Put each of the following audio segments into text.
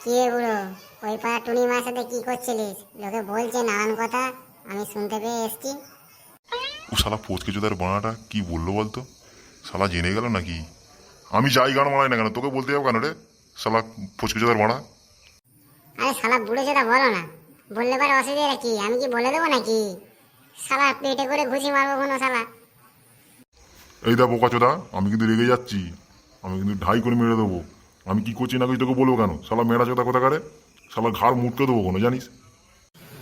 কি রে বুড়ো, ওই পাড়া টুনি মার সাথে কি করছিলিস? লোকে বলছে নানান কথা, আমি শুনতে পেয়ে এসছি। ও শালা ফচকে চোদার বানাটা কি বললো বলতো? শালা জেনে গেল নাকি? আমি যাই গান মারাই না কেন, তোকে বলতে যাবো কেন রে? শালা ফচকে চোদার বানা। আরে শালা বুড়ো যেটা বলো না, বললে পারে অসুবিধা কি? আমি কি বলে দেবো নাকি? শালা পেটে করে ঘুষি মারবো কোনো শালা। এই দা বোকা চোদা, আমি কিন্তু রেগে যাচ্ছি। আমি কিন্তু ঢাই করে মেরে দেবো। আমি কি করছি না করছি তোকে বলবো কেন? শালা মেরা চোদা কোথাকারে, শালা ঘাড় মুটকে দেবো কোনো, জানিস?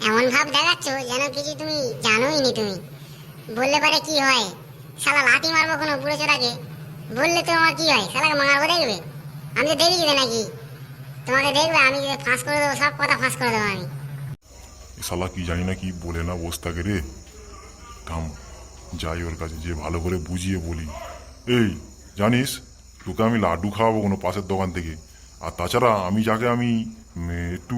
এমন ভাব দেখাচ্ছ যেন কিছু তুমি জানোই নি তুমি। বললে পারে কি হয়? শালা লাথি মারবো কোনো বুড়ো চোদাকে? বললে তো আমার কি হয়? শালাকে মারবো দেখবে? আমি তো দেখি নাকি? তোমাকে দেখবে আমি যে ফাঁস করে দেবো, সব কথা ফাঁস করে দেবো আমি। এ শালা কি জানি না কি বলে না বস থাকে রে। থাম, যাই ওর কাছে, যে ভালো করে বুঝিয়ে বলি। এই জানিস, তোকে আমি লাড্ডু খাওয়াবো কোনো পাশের দোকান থেকে। আর তাছাড়া আমি যাকে আমি একটু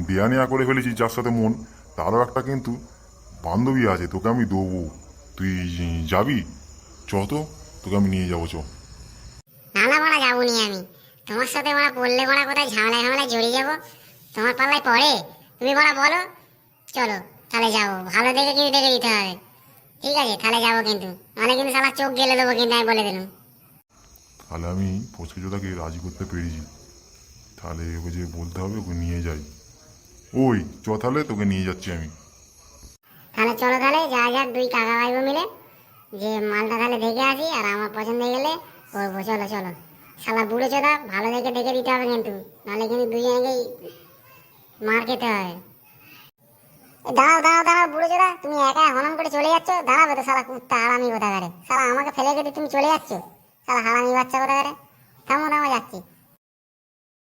দেয়া নেয়া করে ফেলেছি, যার সাথে মন, তারও একটা কিন্তু বান্ধবী আছে, তোকে আমি দেবো। তুই যাবি? চ তো, তোকে আমি নিয়ে যাবো, চ। নানা মারা যাবো নি আমি। তোমার সাথে মারা পড়লে মারা কোথায় ঝামেলায় ঝামেলায় জড়িয়ে যাবো? তোমার পাল্লায় পড়ে? তুমি মারা বলো, চলো তাহলে যাবো। ভালো দেখে কিন্তু দেখে দিতে হবে, ঠিক আছে? তাহলে যাবো কিন্তু, নাহলে কিন্তু শালা চোখ গেলে দেবো কিন্তু, আমি বলে দিলাম। তাহলে আমি ফচকেজোদাকে রাজি করতে পেরেছি। তাহলে ওকে যে বলতে হবে, ওকে নিয়ে যাই। ওই চ, তাহলে তোকে নিয়ে যাচ্ছি আমি। তাহলে চলো, তাহলে যা যাক দুই কাকা ভাইবো মিলে যে মালটা তাহলে দেখে আসি, আর আমার পছন্দ হয়ে গেলে করবো। চলো চলো। শালা বুড়ো চোদা, ভালো দেখে দেখে দিতে হবে কিন্তু, নাহলে কিন্তু দুজনকেই মার খেতে হবে। দাঁড়াও দাঁড়াও দাঁড়াও বুড়ো চোদা, তুমি একা হনন করে চলে যাচ্ছ? দাঁড়াবে তো শালা কুত্তা হারামি কোথাকারে। শালা আমাকে ফেলে কেটে তুমি চলে যাচ্ছ, শালা হারামি বাচ্চা কোথাকারে। থামো থামো, যাচ্ছি।